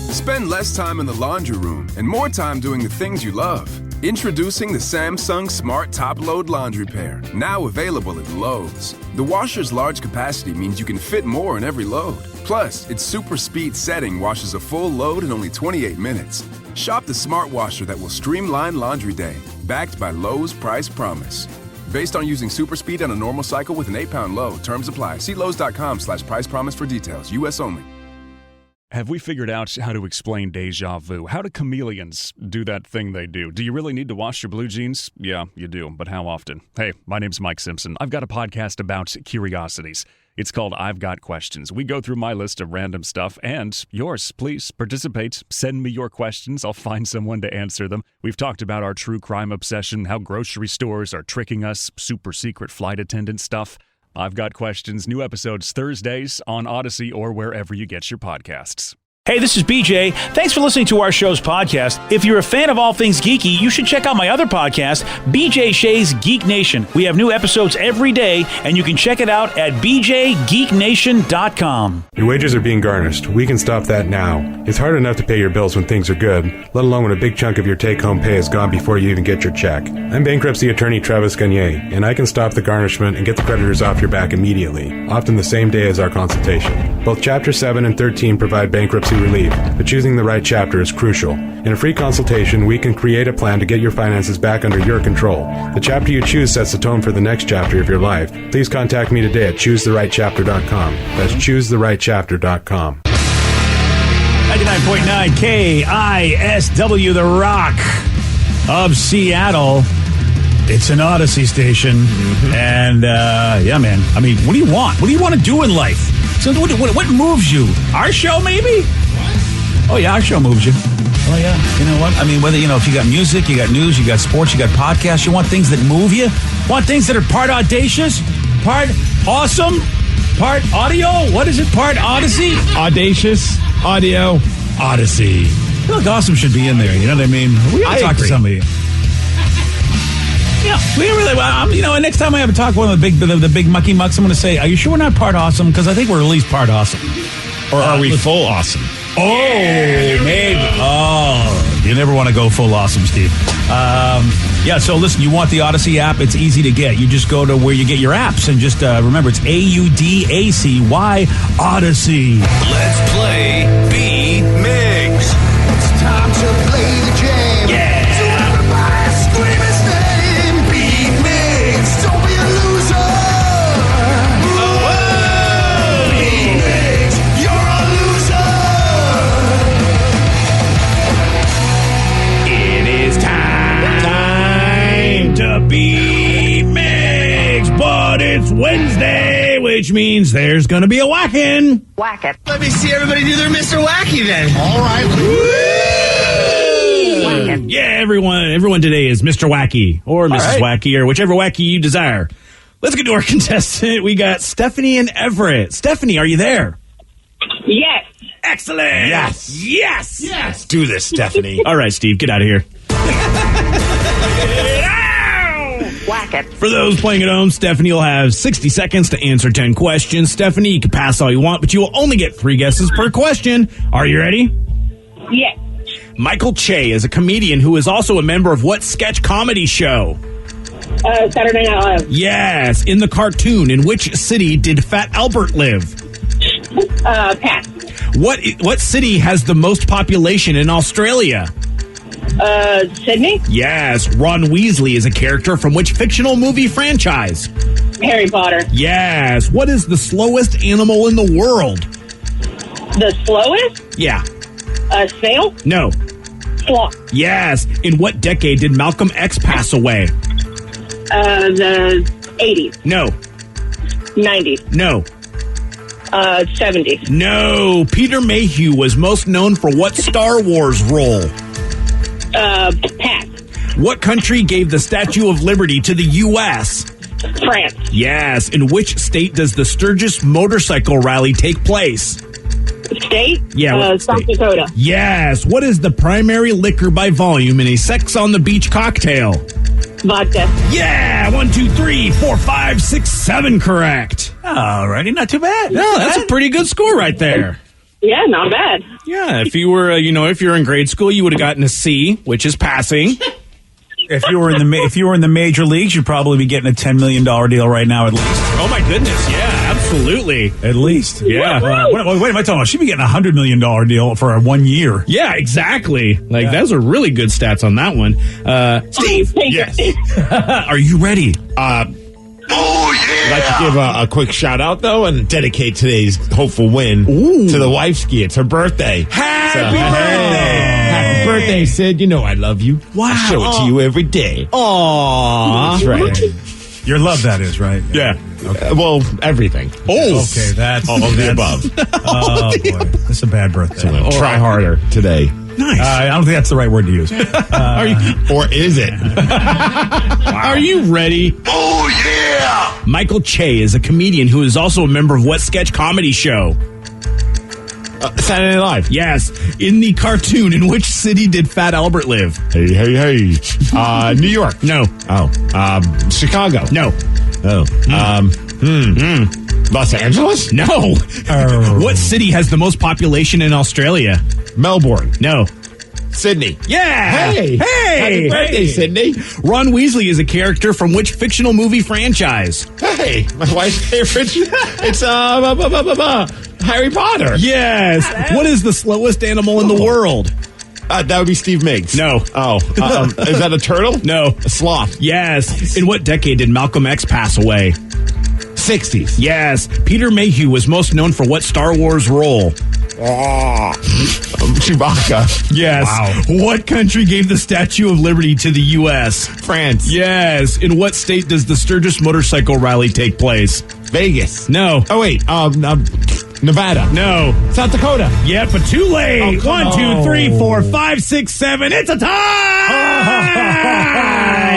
Spend less time in the laundry room and more time doing the things you love. Introducing the Samsung Smart Top Load Laundry Pair, now available at Lowe's. The washer's large capacity means you can fit more in every load. Plus, its super speed setting washes a full load in only 28 minutes. Shop the smart washer that will streamline laundry day, backed by Lowe's Price Promise. Based on using super speed on a normal cycle with an 8-pound load. Terms apply. See Lowe's.com/price promise for details. U.S. only. Have we figured out how to explain deja vu? How do chameleons do that thing they do? Do you really need to wash your blue jeans? Yeah, you do, but how often? Hey, my name's Mike Simpson. I've got a podcast about curiosities. It's called I've Got Questions. We go through my list of random stuff and yours. Please participate. Send me your questions. I'll find someone to answer them. We've talked about our true crime obsession, how grocery stores are tricking us, super secret flight attendant stuff. I've Got Questions. New episodes Thursdays on Odyssey or wherever you get your podcasts. Hey, this is BJ. Thanks for listening to our show's podcast. If you're a fan of all things geeky, you should check out my other podcast, BJ Shea's Geek Nation. We have new episodes every day, and you can check it out at bjgeeknation.com. Your wages are being garnished. We can stop that now. It's hard enough to pay your bills when things are good, let alone when a big chunk of your take-home pay is gone before you even get your check. I'm bankruptcy attorney Travis Gagne, and I can stop the garnishment and get the creditors off your back immediately, often the same day as our consultation. Both Chapter 7 and 13 provide bankruptcy relief, but choosing the right chapter is crucial. In a free consultation, we can create a plan to get your finances back under your control. The chapter you choose sets the tone for the next chapter of your life. Please contact me today at choosetherightchapter.com. That's choosetherightchapter.com. 99.9 KISW, The Rock of Seattle. It's an Odyssey station. And, yeah, man. I mean, what do you want? What do you want to do in life? So what moves you? Our show, maybe? What? Oh, yeah, our show moves you. Oh, yeah. You know what? I mean, whether, if you got music, you got news, you got sports, you got podcasts, you want things that move you? Want things that are part audacious, part awesome, part audio? What is it? Part Odyssey? Audacious, audio, Odyssey. I feel like awesome should be in there, you know what I mean? We gotta talk to somebody. Yeah, we really. And next time I have a talk with one of the big mucky mucks, I'm going to say, "Are you sure we're not part awesome?" Because I think we're at least part awesome. Or are we full awesome? Oh, maybe. Oh, you never want to go full awesome, Steve. Yeah. So listen, you want the Odyssey app? It's easy to get. You just go to where you get your apps and just remember it's AUDACY Odyssey. Let's play B Migs. It's time to play the game. Yeah. So everybody scream his name. B Migs. Don't be a loser. Oh, B Migs. You're a loser. It is time to be Migs, but it's Wednesday, which means there's going to be a whacking. Whack it. Let me see everybody do their Mr. Wacky then. All right. Whack it. Yeah, everyone today is Mr. Wacky or Mrs. Wacky or whichever wacky you desire. Let's get to our contestant. We got Stephanie and Everett. Stephanie, are you there? Yes. Excellent. Yes. Let's do this, Stephanie. All right, Steve, get out of here. Whack it. For those playing at home, Stephanie will have 60 seconds to answer 10 questions. Stephanie, you can pass all you want, but you will only get 3 guesses per question. Are you ready? Yes. Michael Che is a comedian who is also a member of what sketch comedy show? Saturday Night Live. Yes. In the cartoon, in which city did Fat Albert live? Pass. What city has the most population in Australia? Sydney. Yes. Ron Weasley is a character from which fictional movie franchise? Harry Potter. Yes. What is the slowest animal in the world? The slowest? Yeah. Snail? No. Sloth. Yes. In what decade did Malcolm X pass away? The 80s. No. 90s. No. 70s. No. Peter Mayhew was most known for what Star Wars role? Pass. What country gave the Statue of Liberty to the U.S.? France. Yes. In which state does the Sturgis Motorcycle Rally take place? State? Yeah. what South state? Dakota. Yes. What is the primary liquor by volume in a Sex on the Beach cocktail? Vodka. Yeah. 1, 2, 3, 4, 5, 6, 7 correct. Alrighty. Not too bad. No, that's a pretty good score right there. Yeah, not bad. Yeah, if you were, if you're in grade school, you would have gotten a C, which is passing. If you were in the major leagues, you'd probably be getting a $10 million deal right now at least. Oh my goodness, yeah, absolutely. At least. Yeah. What am I talking about? She'd be getting a $100 million deal for 1 year. Yeah, exactly. Like, those are really good stats on that one. Steve. Yes. Are you ready? I'd like to give a quick shout out, though, and dedicate today's hopeful win to the wifeski. It's her birthday. Happy birthday! Happy birthday, Sid. You know I love you. Wow. I show it to you every day. Aww. That's right. Your love, that is, right? Yeah. Well, everything. Oh. Okay, that's all of the above. Oh, boy. That's a bad birthday. Try harder today. Nice. I don't think that's the right word to use. Or is it? Are you ready? Oh, yeah! Michael Che is a comedian who is also a member of what sketch comedy show? Saturday Night Live. Yes. In the cartoon, in which city did Fat Albert live? Hey. New York. No. Oh. Chicago. No. Oh. Los Angeles? No. Oh. What city has the most population in Australia? Melbourne. No. Sydney. Yeah. Hey. Happy birthday, Sydney. Ron Weasley is a character from which fictional movie franchise? Hey, my wife's favorite. It's Harry Potter. Yes. What is the slowest animal in the world? That would be Steve Miggs. No. Oh, is that a turtle? No. A sloth. Yes. In what decade did Malcolm X pass away? 60s. Yes. Peter Mayhew was most known for what Star Wars role? Chewbacca. Yes. Wow. What country gave the Statue of Liberty to the U.S.? France. Yes. In what state does the Sturgis Motorcycle Rally take place? Vegas. No. Oh, wait. Nevada. No. South Dakota. Yeah, but too late. Oh, 1, 2, 3, 4, 5, 6, 7. It's a tie!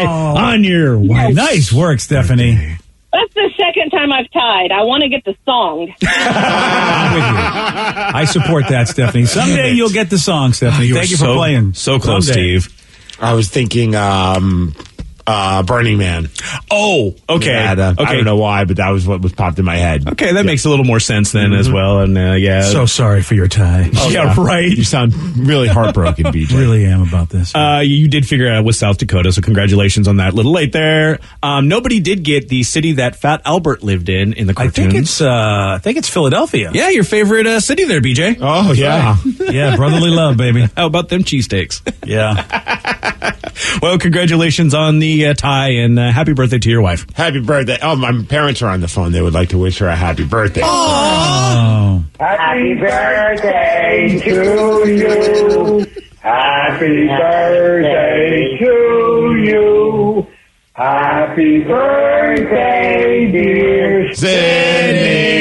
On your wife. Nice work, Stephanie. That's the second time I've tied. I want to get the song. I'm with you. I support that, Stephanie. Someday you'll get the song, Stephanie. Thank you for playing. So close, Someday. Steve. I was thinking Burning Man. Oh, okay. Nevada. I don't know why, but that was what was popped in my head. Okay, that makes a little more sense then as well. And yeah. So sorry for your tie. Yeah, right. You sound really heartbroken, BJ. Really am about this. You did figure it out with South Dakota, so congratulations on that. A little late there. Nobody did get the city that Fat Albert lived in the cartoons. I think it's Philadelphia. Yeah, your favorite city there, BJ. Oh, yeah. Yeah, brotherly love, baby. How about them cheesesteaks? Yeah. Well, congratulations on the tie, and happy birthday to your wife. Happy birthday. Oh, my parents are on the phone. They would like to wish her a happy birthday. Oh. Happy birthday to you. Happy birthday to you. Happy birthday, dear Sydney.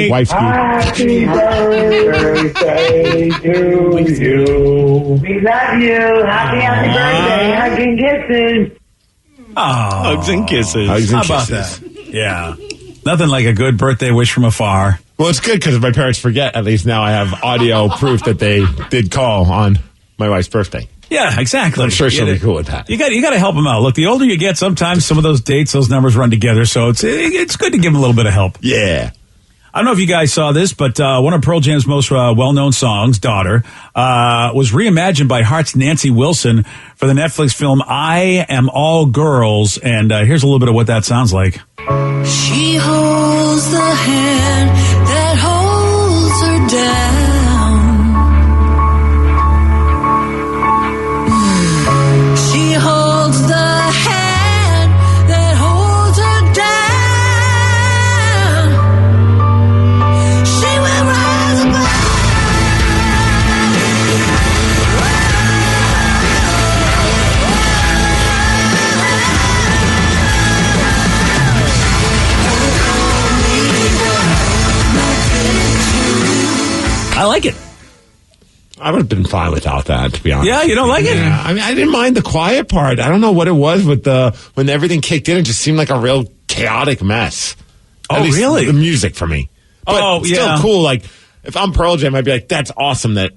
Wife's Happy birthday to you. We love you. Happy birthday. Hugs and kisses. Oh. Hugs and kisses. Hugs and How about kisses. that? Yeah. Nothing like a good birthday wish from afar. Well, it's good because if my parents forget, at least now I have audio proof that they did call on my wife's birthday. Yeah, exactly. I'm sure she'll be cool with that. You got to help them out. Look, the older you get, sometimes some of those dates, those numbers run together. So it's good to give them a little bit of help. Yeah. I don't know if you guys saw this, but one of Pearl Jam's most well-known songs, "Daughter," was reimagined by Heart's Nancy Wilson for the Netflix film "I Am All Girls." And here's a little bit of what that sounds like. She holds the hand that holds her down. She holds the hand that holds her down. She will rise I like it. I would have been fine without that, to be honest. Yeah, you don't like it? Yeah. I mean, I didn't mind the quiet part. I don't know what it was with when everything kicked in. It just seemed like a real chaotic mess. Oh, At least really? The music for me. But Oh, still yeah. cool. Like, if I'm Pearl Jam, I'd be like, that's awesome that,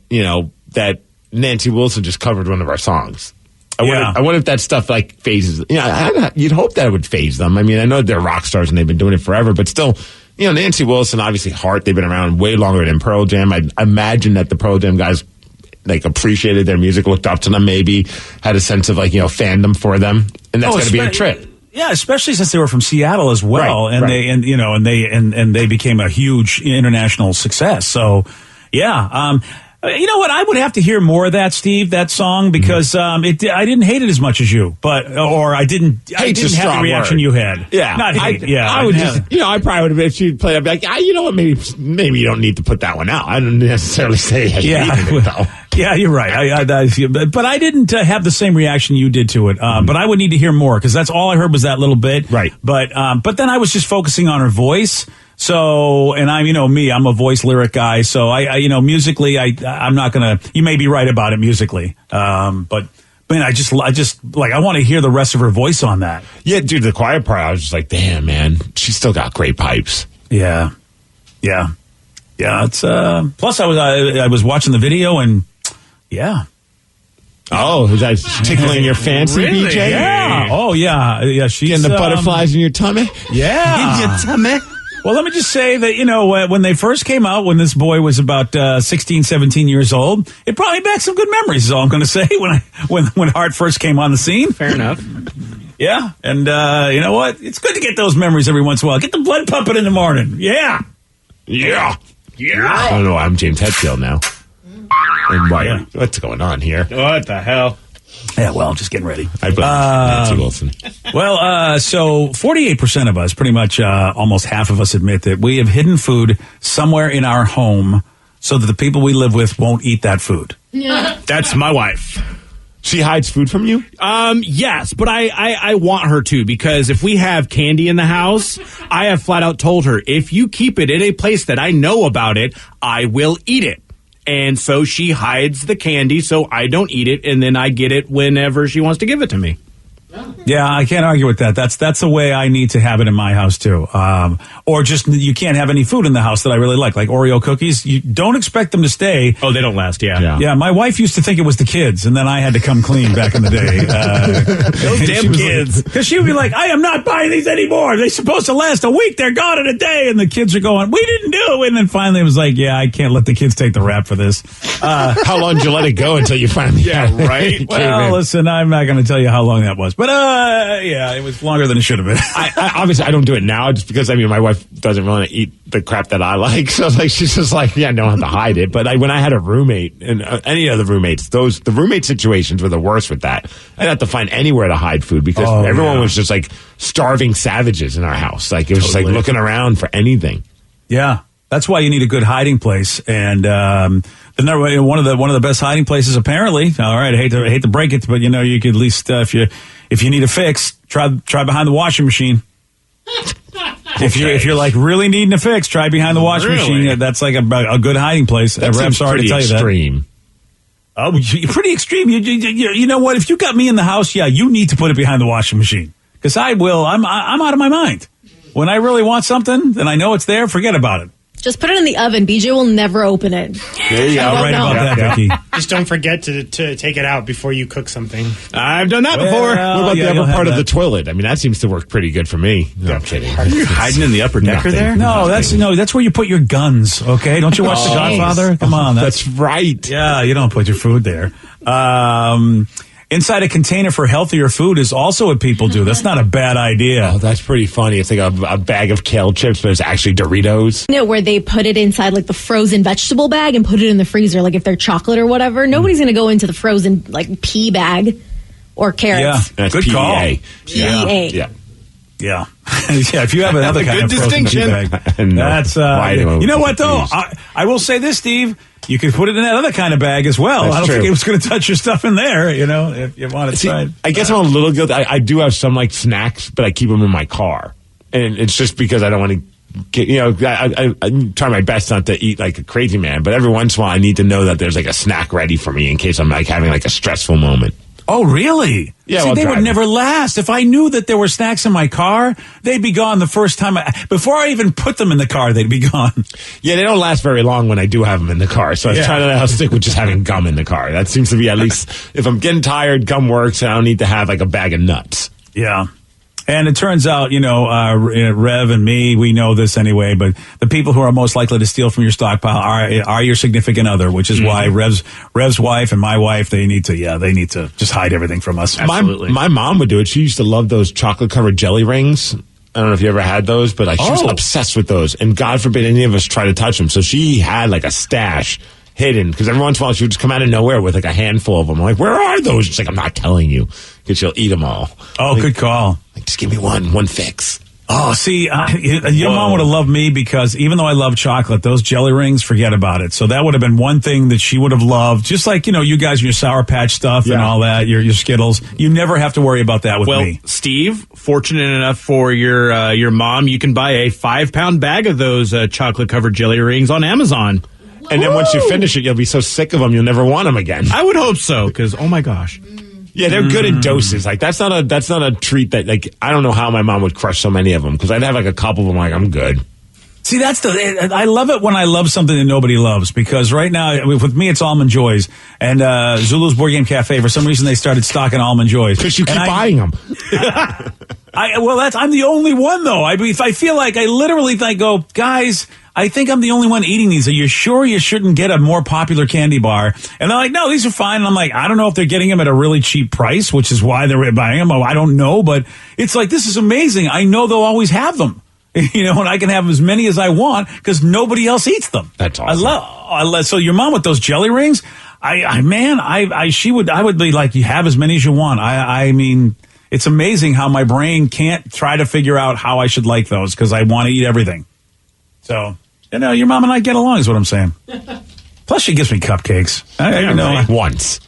that Nancy Wilson just covered one of our songs. I wonder if that stuff, phases. You'd hope that it would phase them. I mean, I know they're rock stars and they've been doing it forever, but still, you know, Nancy Wilson, obviously Heart, they've been around way longer than Pearl Jam. I imagine that the Pearl Jam guys like appreciated their music, looked up to them, maybe had a sense of like, you know, fandom for them, and that's going to be a trip. Yeah, especially since they were from Seattle as well, and they became a huge international success. So, yeah. You know what? I would have to hear more of that, Steve, that song, because I didn't hate it as much as you, I didn't have the reaction you had. Yeah, not hate. I would just, you know, I probably would have, if she'd play, I'd be like, you know what? Maybe you don't need to put that one out. I don't necessarily say I hated it though. Yeah, you're right. But I didn't have the same reaction you did to it. But I would need to hear more because that's all I heard was that little bit. Right. But then I was just focusing on her voice. So, and I'm a voice lyric guy. So musically, I'm not gonna. You may be right about it musically. But man, I just like I want to hear the rest of her voice on that. Yeah, dude, the quiet part, I was just like, damn, man, she's still got great pipes. Yeah. It's plus I was watching the video and. Yeah. Oh, is that tickling your fancy, really? BJ? Yeah. Oh, yeah. She's getting the butterflies in your tummy. Yeah. In your tummy. Well, let me just say that, when they first came out, when this boy was about 16, 17 years old, it brought me back some good memories, is all I'm going to say, when Hart first came on the scene. Fair enough. Yeah. And you know what? It's good to get those memories every once in a while. Get the blood pumping in the morning. Yeah. I don't know. I'm James Hetfield now. And what's going on here? What the hell? Yeah, well, just getting ready. I blame Nancy Wilson. Well, so 48% of us, pretty much almost half of us, admit that we have hidden food somewhere in our home so that the people we live with won't eat that food. Yeah. That's my wife. She hides food from you? Yes, but I want her to, because if we have candy in the house, I have flat out told her, if you keep it in a place that I know about it, I will eat it. And so she hides the candy so I don't eat it, and then I get it whenever she wants to give it to me. Yeah, I can't argue with that. That's the way I need to have it in my house too. Or just you can't have any food in the house that I really like Oreo cookies. You don't expect them to stay. Oh, they don't last. Yeah. Yeah. My wife used to think it was the kids, and then I had to come clean back in the day. Those damn kids. Because she would be like, "I am not buying these anymore. They're supposed to last a week. They're gone in a day." And the kids are going, "We didn't do it." And then finally, it was like, "Yeah, I can't let the kids take the rap for this." How long did you let it go until you finally? Yeah, right. Well, listen, I'm not going to tell you how long that was, but yeah, it was longer than it should have been. I obviously I don't do it now just because my wife doesn't want to eat the crap that I like, so she's just like, yeah, I don't have to hide it. But when I had a roommate and any of the roommates, the roommate situations were the worst with that. I'd have to find anywhere to hide food because everyone was just like starving savages in our house. Like it was just like looking around for anything. Yeah. That's why you need a good hiding place, and one of the best hiding places apparently. All right, I hate to break it, but you could at least if you need a fix, try behind the washing machine. If you're like really needing a fix, try behind the washing machine. That's like a good hiding place. I'm sorry to tell you extreme. That. Oh, you're pretty extreme. You know what? If you got me in the house, yeah, you need to put it behind the washing machine because I will. I'm out of my mind. When I really want something, then I know it's there. Forget about it. Just put it in the oven. BJ will never open it. There you go. Right about that, Vicky. Just don't forget to take it out before you cook something. I've done that before. What about the upper part of the toilet? That seems to work pretty good for me. No, I'm kidding. You're hiding in the upper decker there? No, that's where you put your guns. Okay, don't you watch The Godfather? Come on, that's right. Yeah, you don't put your food there. Inside a container for healthier food is also what people do. That's not a bad idea. Oh, that's pretty funny. It's like a bag of kale chips, but it's actually Doritos. Where they put it inside like the frozen vegetable bag and put it in the freezer, like if they're chocolate or whatever. Nobody's going to go into the frozen like pea bag or carrots. Yeah, that's good call. PEA. PEA. Yeah. Yeah, if you have another kind of frozen pea bag. That's, you know what, though? I will say this, Steve. You could put it in that other kind of bag as well. I don't think it was going to touch your stuff in there, if you want to try. I guess I'm a little guilty. I do have some like snacks, but I keep them in my car. And it's just because I don't want to get, I try my best not to eat like a crazy man, but every once in a while I need to know that there's like a snack ready for me in case I'm like having like a stressful moment. Oh, really? Yeah, See, they would never last. If I knew that there were snacks in my car, they'd be gone the first time. Before I even put them in the car, they'd be gone. Yeah, they don't last very long when I do have them in the car. So I was trying to stick with just having gum in the car. That seems to be at least, if I'm getting tired, gum works, and I don't need to have like a bag of nuts. Yeah. And it turns out, Rev and me, we know this anyway, but the people who are most likely to steal from your stockpile are your significant other, which is why Rev's wife and my wife, they need to just hide everything from us. Absolutely. My mom would do it. She used to love those chocolate-covered jelly rings. I don't know if you ever had those, but she was obsessed with those. And God forbid any of us try to touch them. So she had like a stash hidden, because every once in a while she would just come out of nowhere with like a handful of them. I'm like, where are those? She's like, I'm not telling you, because she'll eat them all. Oh, like, good call. Like, just give me one fix. Oh, see, your mom would have loved me, because even though I love chocolate, those jelly rings, forget about it. So that would have been one thing that she would have loved. Just like, you guys, your Sour Patch stuff and all that, your Skittles. You never have to worry about that with me. Well, Steve, fortunate enough for your mom, you can buy a 5-pound bag of those chocolate-covered jelly rings on Amazon. And then once you finish it, you'll be so sick of them, you'll never want them again. I would hope so, because, oh my gosh. Yeah, they're good in doses. Like, that's not a treat that, like, I don't know how my mom would crush so many of them, because I'd have like a couple of them, like, I'm good. See, I love it when I love something that nobody loves, because right now, with me, it's Almond Joys. And Zulu's Board Game Cafe, for some reason, they started stocking Almond Joys. Because you keep buying them. I'm the only one, though. I feel like I literally go, guys, I think I'm the only one eating these. Are you sure you shouldn't get a more popular candy bar? And they're like, no, these are fine. And I'm like, I don't know if they're getting them at a really cheap price, which is why they're buying them. I don't know, but it's like, this is amazing. I know they'll always have them. And I can have as many as I want because nobody else eats them. That's awesome. I love. So your mom with those jelly rings, I would be like, you have as many as you want. I mean, it's amazing how my brain can't try to figure out how I should like those, because I want to eat everything. So, your mom and I get along is what I'm saying. Plus, she gives me cupcakes. Once.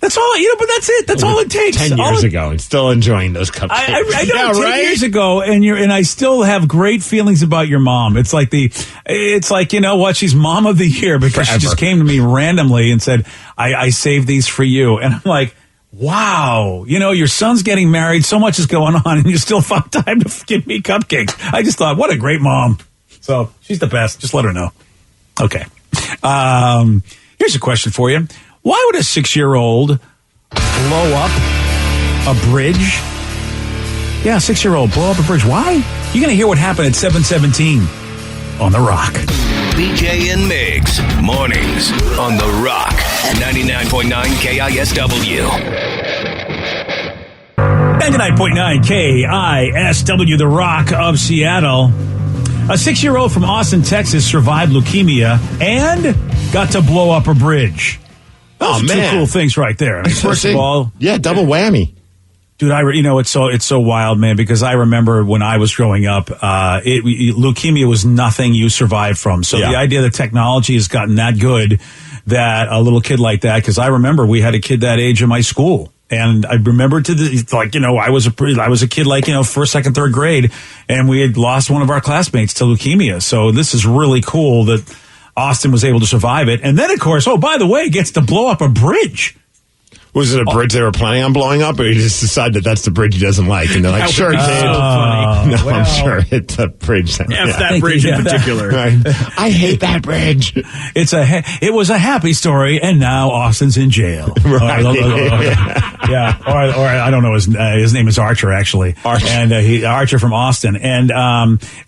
That's all, but that's it. That's all it takes. 10 years ago, and still enjoying those cupcakes. I know, 10 years ago, and I still have great feelings about your mom. It's like, she's mom of the year, because she just came to me randomly and said, I saved these for you. And I'm like, wow, your son's getting married, so much is going on, and you still found time to give me cupcakes. I just thought, what a great mom. So she's the best. Just let her know. Okay. Here's a question for you. Why would a 6-year-old blow up a bridge? Yeah, 6-year-old blow up a bridge. Why? You're going to hear what happened at 7:17 on The Rock. BJ and Migs, mornings on The Rock, 99.9 KISW. 99.9 KISW, The Rock of Seattle. A 6-year-old from Austin, Texas survived leukemia and got to blow up a bridge. Those are two cool things right there. I mean, first of all, double whammy. Dude, it's so wild, man, because I remember when I was growing up, leukemia was nothing you survived from. So the idea that technology has gotten that good that a little kid like that, because I remember we had a kid that age in my school. And I remember I was a kid like, first, second, third grade, and we had lost one of our classmates to leukemia. So this is really cool that Austin was able to survive it. And then, of course, by the way, gets to blow up a bridge. Was it a bridge they were planning on blowing up, or you just decided that's the bridge he doesn't like? And they're like, sure, kid. So funny. No, I'm sure it's a bridge. That bridge in particular. Right. I hate that bridge. It was a happy story, and now Austin's in jail. Right. Yeah. Or I don't know, his name is Archer, actually. Archer. And Archer from Austin. And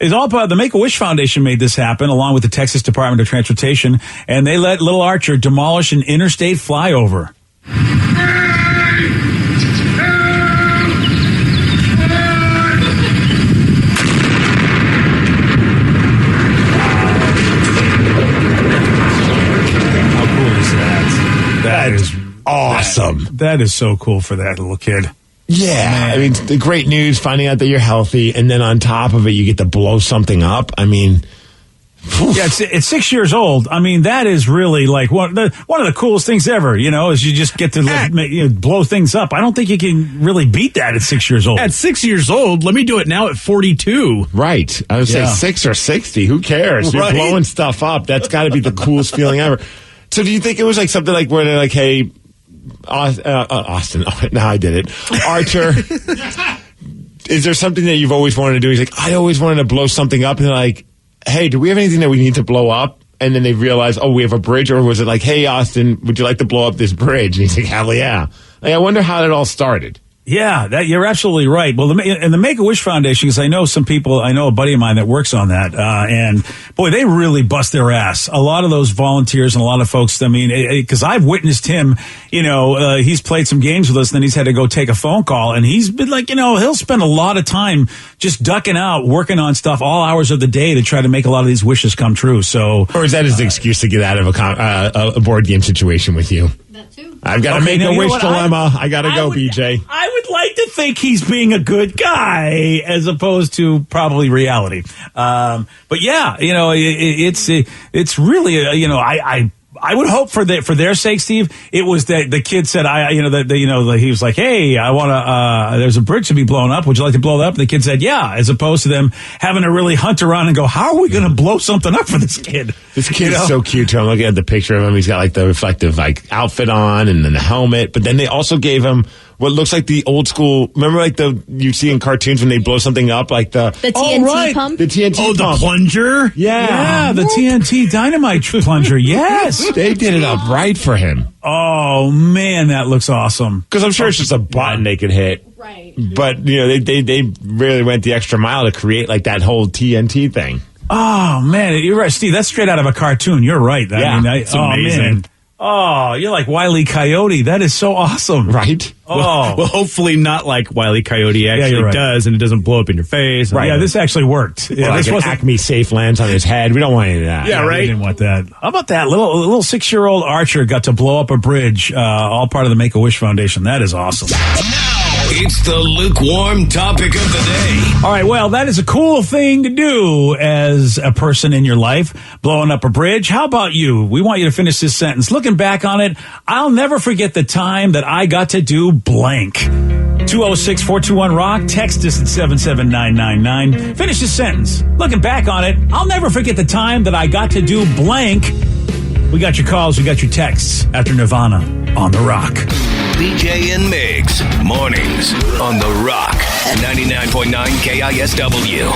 it's all part of the Make-A-Wish Foundation made this happen, along with the Texas Department of Transportation, and they let little Archer demolish an interstate flyover. That is awesome. That is so cool for that little kid. Yeah. Man. I mean, the great news, finding out that you're healthy, and then on top of it, you get to blow something up. I mean, yeah, it's 6 years old. I mean, that is really like one of the coolest things ever, is you just get to blow things up. I don't think you can really beat that at 6 years old. At 6 years old, let me do it now at 42. Right. I would say 6 or 60. Who cares? You're blowing stuff up. That's got to be the coolest feeling ever. So do you think it was like something like where they're like, hey, Austin, now I did it. Archer, is there something that you've always wanted to do? He's like, I always wanted to blow something up. And they're like, hey, do we have anything that we need to blow up? And then they realize, we have a bridge. Or was it like, hey, Austin, would you like to blow up this bridge? And he's like, hell yeah. Like, I wonder how it all started. Yeah, you're absolutely right. Well, the Make-A-Wish Foundation, because I know a buddy of mine that works on that, and boy, they really bust their ass. A lot of those volunteers and a lot of folks, I mean, because I've witnessed him, he's played some games with us, and then he's had to go take a phone call, and he's been like, he'll spend a lot of time just ducking out, working on stuff all hours of the day to try to make a lot of these wishes come true. So, or is that his excuse to get out of a board game situation with you? That too. I've got to make a wish dilemma. I got to go, BJ. I would like to think he's being a good guy as opposed to probably reality. But yeah, it's really, I would hope for their sake, Steve, it was that the kid said, he was like, hey, I want to, there's a bridge to be blown up. Would you like to blow it up? And the kid said, yeah, as opposed to them having to really hunt around and go, how are we going to blow something up for this kid? This kid is so cute, too. I'm looking at the picture of him. He's got like the reflective outfit on and then the helmet. But then they also gave him what looks like the old school. Remember, like you see in cartoons when they blow something up, like the TNT pump. The TNT pump. The plunger. Yeah, the TNT dynamite plunger. Yes, they did it up right for him. Oh man, that looks awesome. Because I'm sure it's just a button they could hit. Right. But they really went the extra mile to create like that whole TNT thing. Oh man, you're right, Steve. That's straight out of a cartoon. You're right. It's amazing. Man. Oh, you're like Wile E. Coyote. That is so awesome. Right? Oh. Well, hopefully not like Wile E. Coyote actually does, and it doesn't blow up in your face. Right. Yeah, this actually worked. Yeah, this was Acme safe lands on his head. We don't want any of that. Yeah, right. We didn't want that. How about that? Little 6-year-old Archer got to blow up a bridge, all part of the Make-A-Wish Foundation. That is awesome. It's the lukewarm topic of the day. All right, well, that is a cool thing to do as a person in your life, blowing up a bridge. How about you? We want you to finish this sentence. Looking back on it, I'll never forget the time that I got to do blank. 206-421-ROCK. Text us at 77999. Finish this sentence. Looking back on it, I'll never forget the time that I got to do blank. We got your calls, we got your texts after Nirvana on The Rock. BJ and Migs, mornings on The Rock, 99.9 KISW.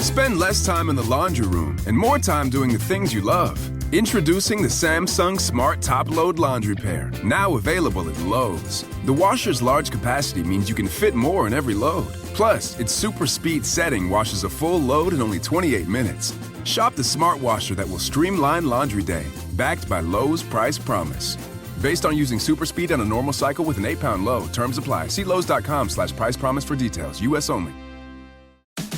Spend less time in the laundry room and more time doing the things you love. Introducing the Samsung Smart Top Load Laundry Pair, now available at Lowe's. The washer's large capacity means you can fit more in every load. Plus, its super speed setting washes a full load in only 28 minutes. Shop the smart washer that will streamline laundry day, backed by Lowe's Price Promise. Based on using super speed on a normal cycle with an 8-pound load. Terms apply. See Lowe's.com/price promise for details. U.S. only.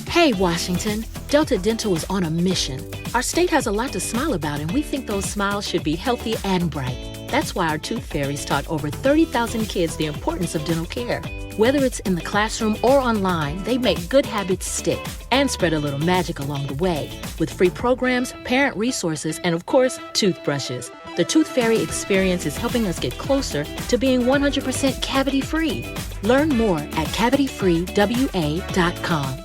Hey, Washington. Delta Dental is on a mission. Our state has a lot to smile about, and we think those smiles should be healthy and bright. That's why our Tooth Fairies taught over 30,000 kids the importance of dental care. Whether it's in the classroom or online, they make good habits stick and spread a little magic along the way with free programs, parent resources, and of course, toothbrushes. The Tooth Fairy experience is helping us get closer to being 100% cavity-free. Learn more at cavityfreewa.com.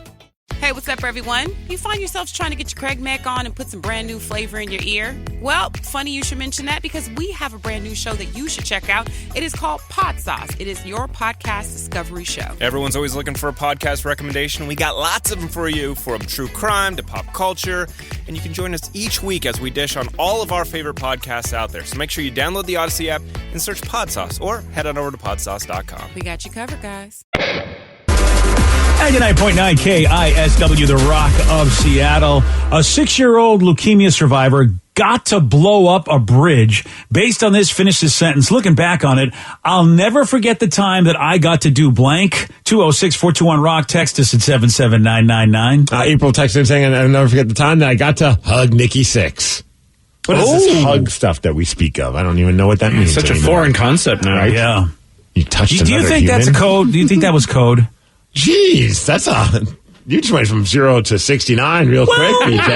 Hey, what's up, everyone? You find yourselves trying to get your Craig Mack on and put some brand new flavor in your ear? Well, funny you should mention that because we have a brand new show that you should check out. It is called Pod Sauce. It is your podcast discovery show. Everyone's always looking for a podcast recommendation. We got lots of them for you, from true crime to pop culture. And you can join us each week as we dish on all of our favorite podcasts out there. So make sure you download the Odyssey app and search Pod Sauce or head on over to podsauce.com. We got you covered, guys. 99.9 KISW, The Rock of Seattle. A 6-year-old leukemia survivor got to blow up a bridge. Based on this, finish this sentence. Looking back on it, I'll never forget the time that I got to do blank. 206-421-ROCK. Text us at 77999. April texted in saying, I'll never forget the time that I got to hug Nikki Sixx. What is this hug stuff that we speak of? I don't even know what that means. Such a foreign concept now. Right? Yeah. You touched Do you think that's a code? Do you think that was code? Jeez, you just went from 0 to 69 real quick, BJ.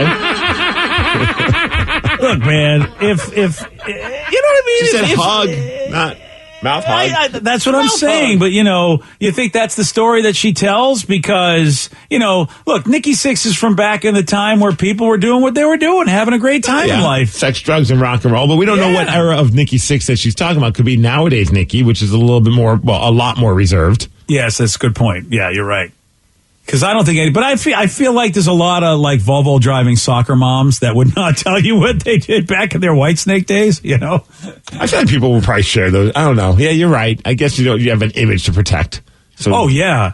Look, man, if you know what I mean? She said hug, not mouth hug. That's what I'm saying. But, you think that's the story that she tells? Because, look, Nikki Sixx is from back in the time where people were doing what they were doing, having a great time in life. Sex, drugs, and rock and roll. But we don't know what era of Nikki Sixx that she's talking about. Could be nowadays Nikki, which is a lot more reserved. Yes, that's a good point. Yeah, you're right. Because I don't think any, but I feel like there's a lot of like Volvo driving soccer moms that would not tell you what they did back in their Whitesnake days, you know? I feel like people will probably share those. I don't know. Yeah, you're right. I guess you have an image to protect. So, oh, yeah.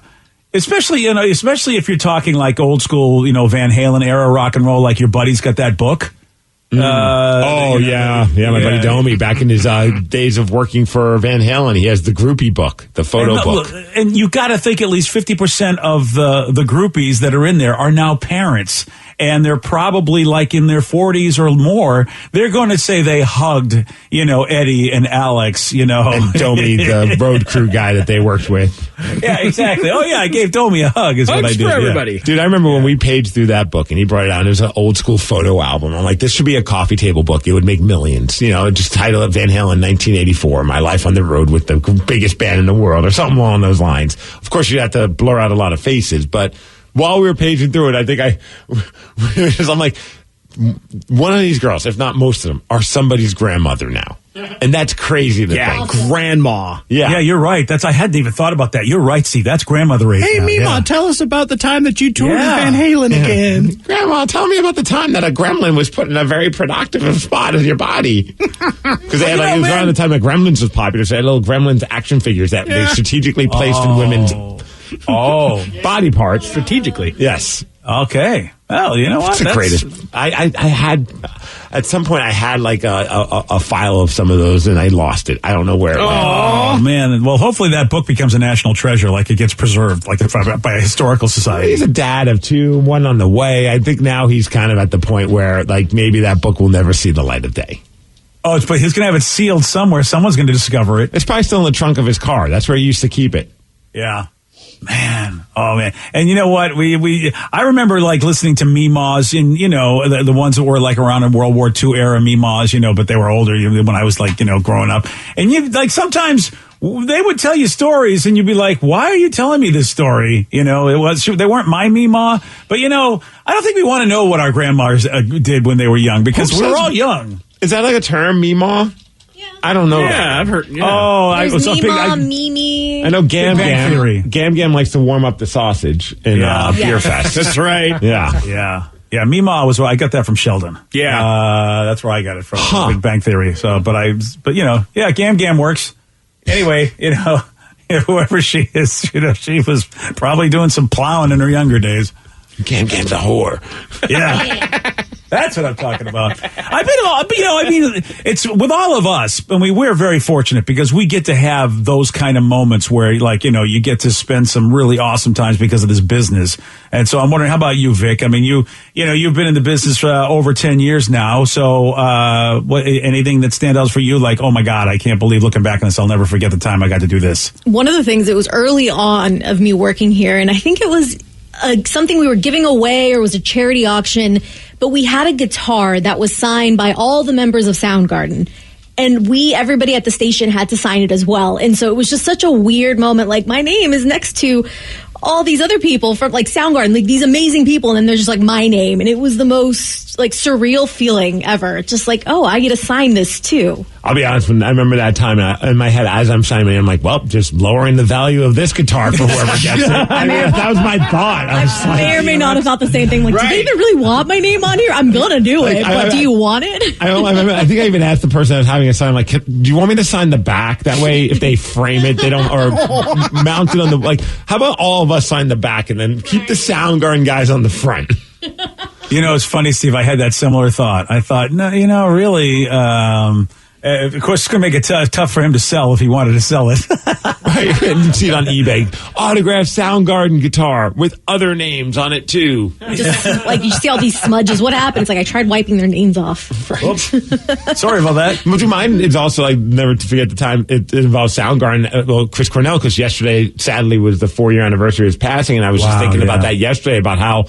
Especially if you're talking like old school, Van Halen era rock and roll, like your buddy's got that book. My buddy Domi, back in his days of working for Van Halen, he has the groupie book, the photo book. And you got to think at least 50% of the groupies that are in there are now parents. And they're probably like in their 40s or more. They're going to say they hugged, Eddie and Alex, And Domi, the road crew guy that they worked with. Yeah, exactly. Oh, yeah, I gave Domi a hug is what I did. Hugs for everybody. Yeah. Dude, I remember when we paged through that book and he brought it out. And it was an old school photo album. I'm like, this should be a coffee table book. It would make millions. Just title it Van Halen 1984, My Life on the Road with the biggest band in the world or something along those lines. Of course, you'd have to blur out a lot of faces, but while we were paging through it, I think I'm like, one of these girls, if not most of them, are somebody's grandmother now. And that's crazy to think. Grandma. Yeah, you're right. I hadn't even thought about that. You're right, Steve. That's grandmother age. Hey, now. Mima, tell us about the time that you toured with Van Halen again. Grandma, tell me about the time that a gremlin was put in a very productive spot in your body. Because they had it was around the time that Gremlins was popular, so they had little Gremlins action figures that they strategically placed in women's body parts. Strategically. Yes. Okay. Well, you know what? It's the greatest. I had, at some point, I had like a file of some of those and I lost it. I don't know where it went. Oh, man. Well, hopefully that book becomes a national treasure, like it gets preserved like by a historical society. He's a dad of two, one on the way. I think now he's kind of at the point where like maybe that book will never see the light of day. Oh, but he's going to have it sealed somewhere. Someone's going to discover it. It's probably still in the trunk of his car. That's where he used to keep it. Yeah. Man, oh man, and you know what? I remember like listening to Meemaws, and the ones that were like around in World War II era Meemaws, but they were older when I was like growing up, and you like sometimes they would tell you stories, and you'd be like, why are you telling me this story? They weren't my Meemaw, but I don't think we want to know what our grandmas did when they were young because we were all young. Is that like a term, Meemaw? I don't know. Yeah, I've heard. Yeah. Oh, I was Mimi. I know Gam Gam likes to warm up the sausage in Beer Fest. That's right. Yeah. Mima was. I got that from Sheldon. Yeah, that's where I got it from. Big Bang Theory. So, but Gam works. Anyway, whoever she is, she was probably doing some plowing in her younger days. Gam's a whore. Yeah. That's what I'm talking about. It's with all of us, and we're very fortunate because we get to have those kind of moments where, you get to spend some really awesome times because of this business. And so I'm wondering, how about you, Vic? I mean, you've been in the business for over 10 years now. So, anything that stands out for you? Like, oh my God, I can't believe looking back on this. I'll never forget the time I got to do this. One of the things that was early on of me working here, and I think it was something we were giving away or it was a charity auction, but we had a guitar that was signed by all the members of Soundgarden. And everybody at the station had to sign it as well. And so it was just such a weird moment. Like, my name is next to all these other people from like Soundgarden, like these amazing people. And then there's just like my name. And it was the most like surreal feeling ever. Just like, oh, I get to sign this too. I'll be honest, when I remember that time in my head as I'm signing, I'm like, well, just lowering the value of this guitar for whoever gets it. I mean, that was my thought. I may or may not have thought the same thing. Like, do they even really want my name on here? I'm going to do it, but do you want it? I think I even asked the person that was having a sign, like, do you want me to sign the back? That way, if they frame it, they don't, or mount it on the, like, how about all of us sign the back and then keep the Soundgarden guys on the front? It's funny, Steve. I had that similar thought. I thought, no, really, of course, it's going to make it tough for him to sell if he wanted to sell it. Right, and you see it on eBay. Autographed Soundgarden guitar with other names on it, too. Just like you see all these smudges. What happened? It's like I tried wiping their names off. Right. Sorry about that. Would you mind? It's also like, never to forget the time it involves Soundgarden. Chris Cornell, because yesterday, sadly, was the 4-year anniversary of his passing, and I was just thinking about that yesterday, about how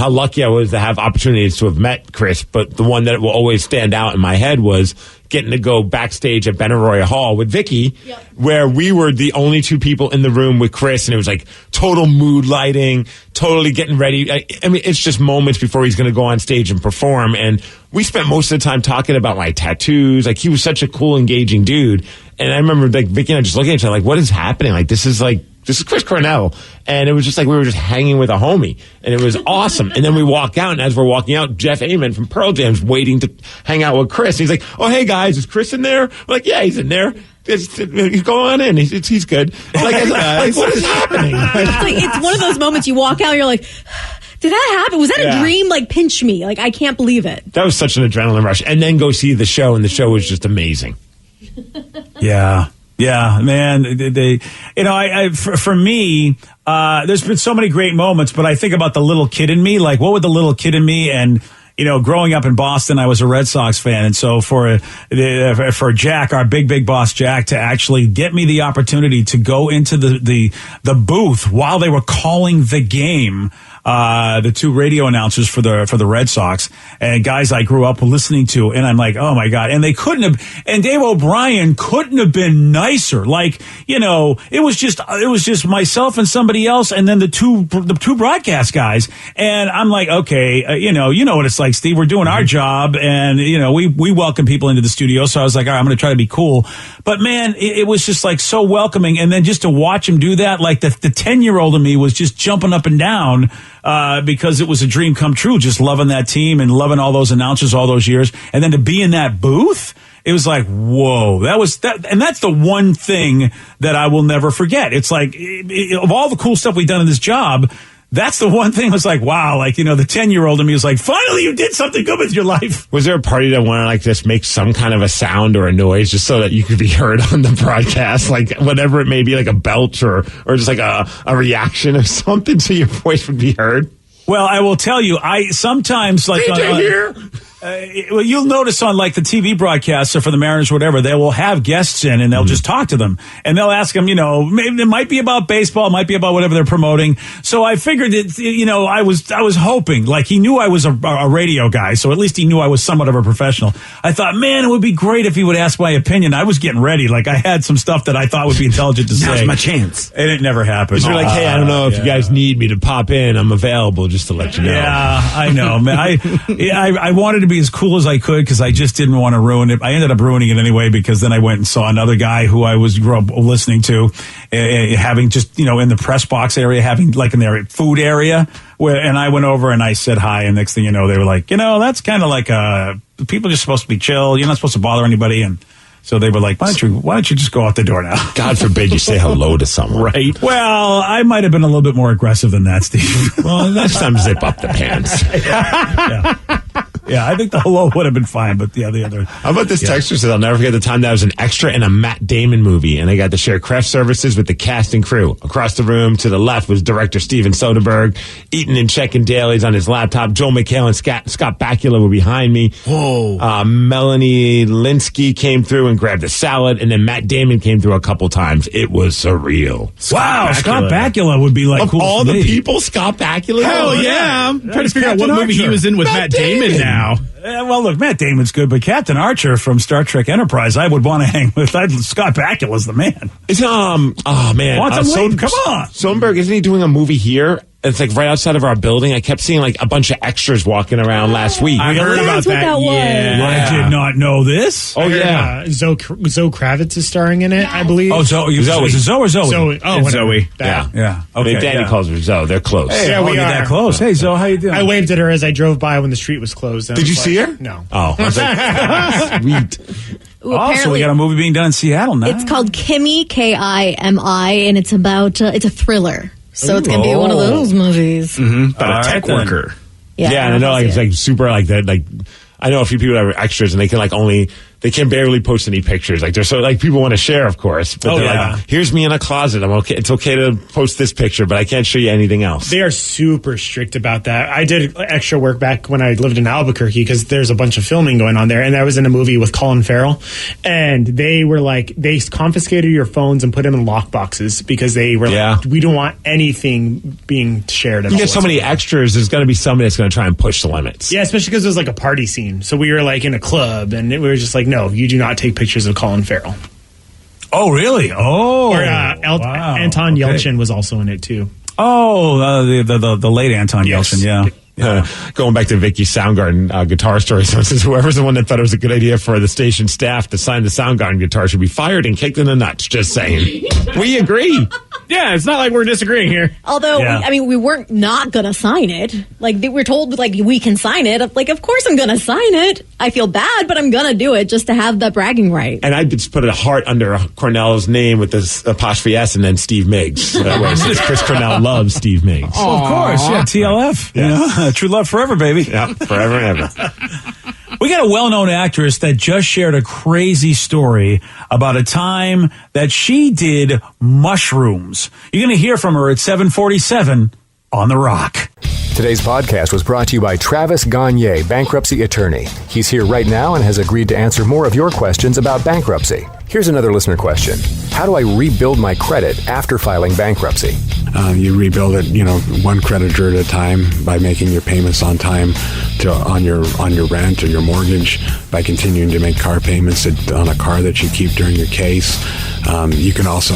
lucky I was to have opportunities to have met Chris. But the one that will always stand out in my head was getting to go backstage at Benaroya Hall with Vicky, where we were the only two people in the room with Chris, and it was like total mood lighting, totally getting ready. I mean, it's just moments before he's going to go on stage and perform, and we spent most of the time talking about my tattoos. Like, he was such a cool, engaging dude, and I remember like Vicky and I just looking at each other like, what is happening? Like, this is like this is Chris Cornell. And it was just like we were just hanging with a homie. And it was awesome. And then we walk out, and as we're walking out, Jeff Ament from Pearl Jam's waiting to hang out with Chris. He's like, oh, hey, guys, is Chris in there? We're like, yeah, he's in there. He's going on in. He's good. Like, what is happening? It's one of those moments you walk out, you're like, did that happen? Was that a dream? Like, pinch me. Like, I can't believe it. That was such an adrenaline rush. And then go see the show, and the show was just amazing. Yeah, man. They for me, there's been so many great moments, but I think about the little kid in me. Like, what would the little kid in me? And growing up in Boston, I was a Red Sox fan, and so for Jack, our big boss Jack, to actually get me the opportunity to go into the booth while they were calling the game. The two radio announcers for the Red Sox and guys I grew up listening to, and I'm like, oh my God. And and Dave O'Brien couldn't have been nicer. Like, it was just myself and somebody else, and then the two broadcast guys. And I'm like, okay, you know what it's like, Steve. We're doing our job, and we welcome people into the studio. So I was like, all right, I'm going to try to be cool. But man, it was just like so welcoming. And then just to watch him do that, like the 10-year-old in me was just jumping up and down. Because it was a dream come true, just loving that team and loving all those announcers all those years. And then to be in that booth, it was like, whoa, and that's the one thing that I will never forget. It's like, of all the cool stuff we've done in this job, that's the one thing. I was like, wow, like, the 10-year-old in me was like, finally you did something good with your life. Was there a party that wanted to like just make some kind of a sound or a noise just so that you could be heard on the broadcast? Like whatever it may be, like a belch or just like a reaction or something so your voice would be heard? Well, I will tell you, I sometimes like here. Well, you'll notice on like the TV broadcasts or for the Mariners or whatever, they will have guests in and they'll just talk to them and they'll ask them, maybe it might be about baseball, it might be about whatever they're promoting. So I figured I was hoping, like, he knew I was a radio guy, so at least he knew I was somewhat of a professional. I thought, man, it would be great if he would ask my opinion. I was getting ready, like I had some stuff that I thought would be intelligent to say. Now's my chance. And it never happened. You're like, hey, I don't know if you guys need me to pop in. I'm available just to let you know. Yeah, I know, man. I wanted to be as cool as I could because I just didn't want to ruin it. I ended up ruining it anyway because then I went and saw another guy who I grew up listening to, having just, in the press box area, having like in their food area, and I went over and I said hi, and next thing you know, they were like, that's kind of like people are just supposed to be chill. You're not supposed to bother anybody, and so they were like, why don't you just go out the door now? God forbid you say hello to someone. Right. Well, I might have been a little bit more aggressive than that, Steve. Well, next time zip up the pants. Yeah, I think the hello would have been fine, but the other. How about this texter says, I'll never forget the time that I was an extra in a Matt Damon movie, and I got to share craft services with the cast and crew. Across the room to the left was director Steven Soderbergh, eating and checking dailies on his laptop. Joel McHale and Scott Bakula were behind me. Whoa. Melanie Linsky came through and grabbed a salad, and then Matt Damon came through a couple times. It was surreal. Wow, Scott Bakula would be like of cool all the people, Scott Bakula? Hell yeah. I'm trying to figure out what movie he was in with Matt Damon now. Well, look, Matt Damon's good, but Captain Archer from Star Trek Enterprise, I would want to hang with. Scott Bakula's the man. It's oh man, come on, Soderbergh, isn't he doing a movie here? It's like right outside of our building. I kept seeing like a bunch of extras walking around last week. I heard about that. Yeah, I did not know this. Oh yeah, Zoe Kravitz is starring in it, I believe. Oh, Zoe. Is it Zoe or Zoe? Zoe. Oh, it's Zoe. Yeah. Okay. Danny calls her Zoe. They're close. Hey, yeah, we are that close. Hey, Zoe, how you doing? I waved at her as I drove by when the street was closed. Did you see her? No. Oh, I was like, sweet. Ooh, so we got a movie being done in Seattle now. It's called Kimi, Kimi, and it's about it's a thriller. So it's going to be one of those movies. About a tech worker. Yeah, and I know it's like super like that. Like I know a few people that are extras and they can they can barely post any pictures. Like they're so like people want to share, of course. But they're like, here's me in a closet. I'm okay. It's okay to post this picture, but I can't show you anything else. They are super strict about that. I did extra work back when I lived in Albuquerque because there's a bunch of filming going on there, and I was in a movie with Colin Farrell, and they were like, they confiscated your phones and put them in lock boxes because they were like, we don't want anything being shared at all. You get so many extras, there's going to be somebody that's going to try and push the limits. Yeah, especially because it was like a party scene. So we were like in a club, and we were just like, no, you do not take pictures of Colin Farrell. Oh, really? Oh, or Anton Yelchin was also in it too. Oh, the late Anton Yelchin, yeah. Going back to Vicky's Soundgarden guitar story, so it says whoever's the one that thought it was a good idea for the station staff to sign the Soundgarden guitar should be fired and kicked in the nuts. Just saying. We agree. Yeah, it's not like we're disagreeing here. Although, we weren't not going to sign it. Like, we're told, like, we can sign it. Like, of course I'm going to sign it. I feel bad, but I'm going to do it just to have the bragging right. And I just put a heart under Cornell's name with this apostrophe S and then Steve Miggs. That way, since Chris Cornell loves Steve Miggs. Oh, of course. Yeah, TLF. Yeah. You know, true love forever, baby. Yeah, forever and ever. We got a well-known actress that just shared a crazy story about a time that she did mushrooms. You're going to hear from her at 7:47 on The Rock. Today's podcast was brought to you by Travis Gagne, bankruptcy attorney. He's here right now and has agreed to answer more of your questions about bankruptcy. Here's another listener question. How do I rebuild my credit after filing bankruptcy? You rebuild it, one creditor at a time by making your payments on time on your rent or your mortgage, by continuing to make car payments on a car that you keep during your case. You can also,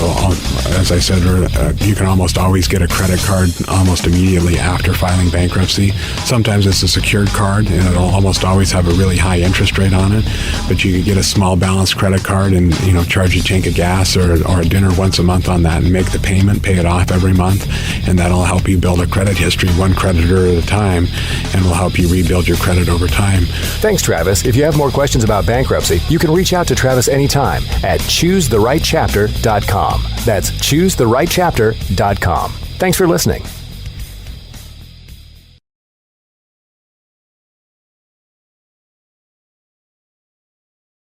as I said earlier, you can almost always get a credit card almost immediately after filing bankruptcy. Sometimes it's a secured card, and it'll almost always have a really high interest rate on it. But you can get a small balance credit card and charge a tank of gas or a dinner once a month on that and make the payment, pay it off every month, and that'll help you build a credit history one creditor at a time, and will help you rebuild your credit over time. Thanks, Travis. If you have more questions about bankruptcy, you can reach out to Travis anytime at ChooseTheRightChapter.com. That's ChooseTheRightChapter.com. Thanks for listening.